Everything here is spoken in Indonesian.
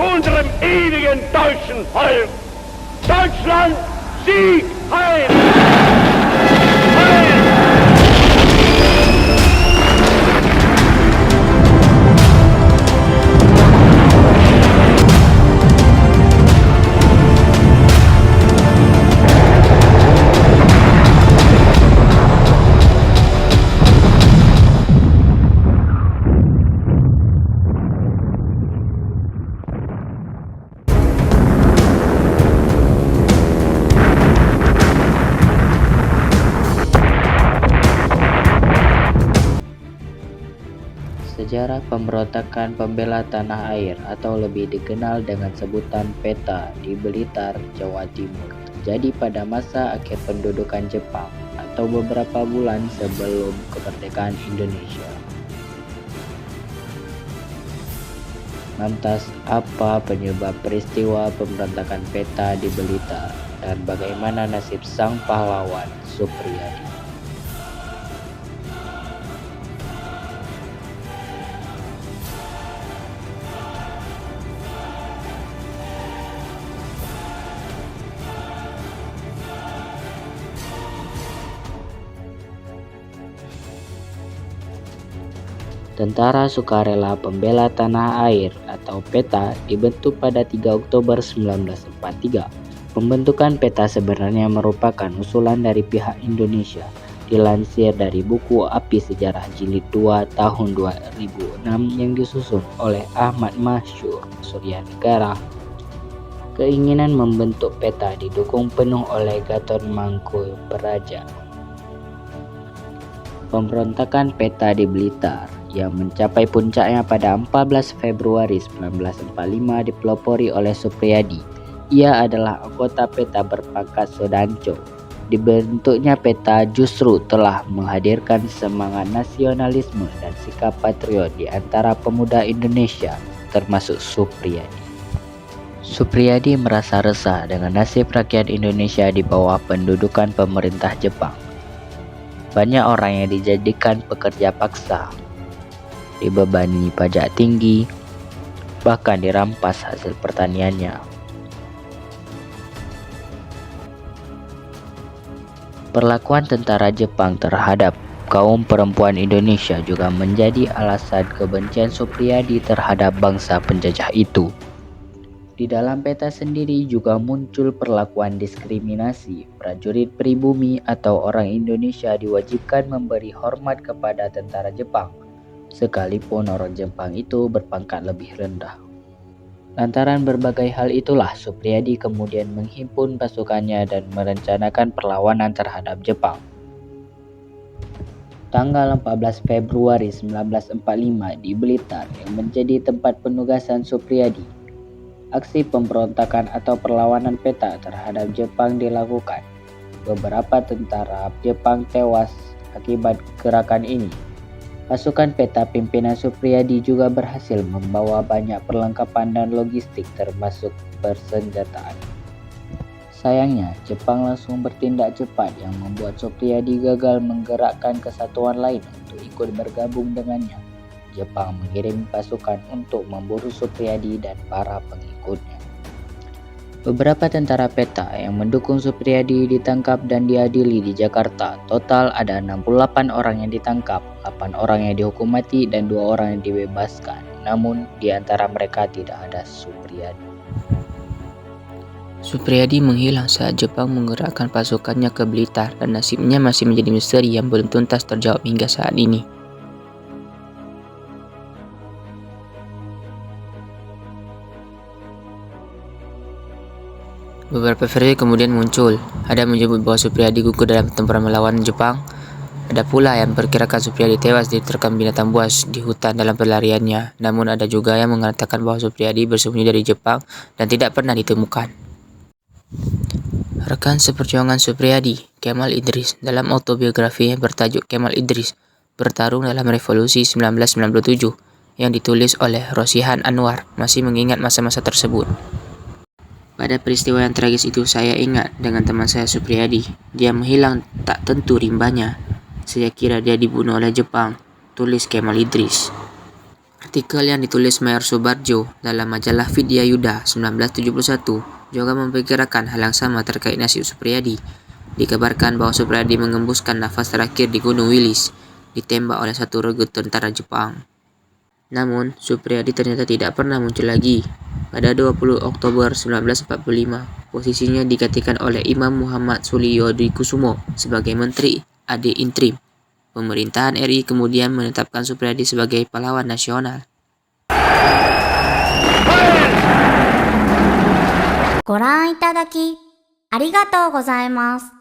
zu unserem ewigen deutschen Volk. Deutschland, Sieg heil! Heil! Sejarah pemberontakan pembela tanah air atau lebih dikenal dengan sebutan PETA di Blitar, Jawa Timur terjadi pada masa akhir pendudukan Jepang atau beberapa bulan sebelum kemerdekaan Indonesia. Lantas, apa penyebab peristiwa pemberontakan PETA di Blitar dan bagaimana nasib sang pahlawan Suprijadi? Tentara Sukarela Pembela Tanah Air atau PETA dibentuk pada 3 Oktober 1943. Pembentukan PETA sebenarnya merupakan usulan dari pihak Indonesia, dilansir dari buku Api Sejarah Jilid 2 tahun 2006 yang disusun oleh Ahmad Masyur Suryanegara. Keinginan membentuk PETA didukung penuh oleh Gatot Mangkubraja. Pemberontakan PETA di Blitar yang mencapai puncaknya pada 14 Februari 1945 dipelopori oleh Suprijadi. Ia adalah anggota PETA berpangkat Sodanco. Dibentuknya PETA justru telah menghadirkan semangat nasionalisme dan sikap patriot di antara pemuda Indonesia, termasuk Suprijadi. Suprijadi merasa resah dengan nasib rakyat Indonesia di bawah pendudukan pemerintah Jepang. Banyak orang yang dijadikan pekerja paksa, dibebani pajak tinggi, bahkan dirampas hasil pertaniannya. Perlakuan tentara Jepang terhadap kaum perempuan Indonesia juga menjadi alasan kebencian Suprijadi terhadap bangsa penjajah itu. Di dalam PETA sendiri juga muncul perlakuan diskriminasi. Prajurit pribumi atau orang Indonesia diwajibkan memberi hormat kepada tentara Jepang, sekalipun orang Jepang itu berpangkat lebih rendah. Lantaran berbagai hal itulah Suprijadi kemudian menghimpun pasukannya dan merencanakan perlawanan terhadap Jepang. Tanggal 14 Februari 1945 di Blitar yang menjadi tempat penugasan Suprijadi. Aksi pemberontakan atau perlawanan PETA terhadap Jepang dilakukan. Beberapa tentara Jepang tewas akibat gerakan ini. Pasukan PETA pimpinan Suprijadi juga berhasil membawa banyak perlengkapan dan logistik termasuk persenjataan. Sayangnya, Jepang langsung bertindak cepat yang membuat Suprijadi gagal menggerakkan kesatuan lain untuk ikut bergabung dengannya. Jepang mengirim pasukan untuk memburu Suprijadi dan para pengikutnya. Beberapa tentara PETA yang mendukung Suprijadi ditangkap dan diadili di Jakarta. Total ada 68 orang yang ditangkap, 8 orang yang dihukum mati dan 2 orang yang dibebaskan. Namun di antara mereka tidak ada Suprijadi. Suprijadi menghilang saat Jepang menggerakkan pasukannya ke Blitar dan nasibnya masih menjadi misteri yang belum tuntas terjawab hingga saat ini. Beberapa versi kemudian muncul. Ada yang menyebut bahwa Suprijadi gugur dalam pertempuran melawan Jepang. Ada pula yang memperkirakan Suprijadi tewas diterkam binatang buas di hutan dalam pelariannya. Namun ada juga yang mengatakan bahwa Suprijadi bersembunyi dari Jepang dan tidak pernah ditemukan. Rekan seperjuangan Suprijadi, Kemal Idris, dalam autobiografinya bertajuk Kemal Idris bertarung dalam Revolusi 1997 yang ditulis oleh Rosihan Anwar, masih mengingat masa-masa tersebut. Pada peristiwa yang tragis itu saya ingat dengan teman saya Suprijadi. Dia menghilang tak tentu rimbanya. Saya kira dia dibunuh oleh Jepang, tulis Kemal Idris. Artikel yang ditulis Mayor Subarjo dalam majalah Vidya Yuda 1971 juga memperkirakan hal yang sama terkait nasib Supriyadi. Dikabarkan bahwa Supriyadi mengembuskan nafas terakhir di Gunung Wilis, ditembak oleh satu regu tentara Jepang. Namun, Supriyadi ternyata tidak pernah muncul lagi. Pada 20 Oktober 1945, posisinya digantikan oleh Imam Muhammad Suliyokusumo sebagai Menteri AD Interim. Pemerintahan RI kemudian menetapkan Supriyadi sebagai pahlawan nasional. ご覧いただきありがとうございます。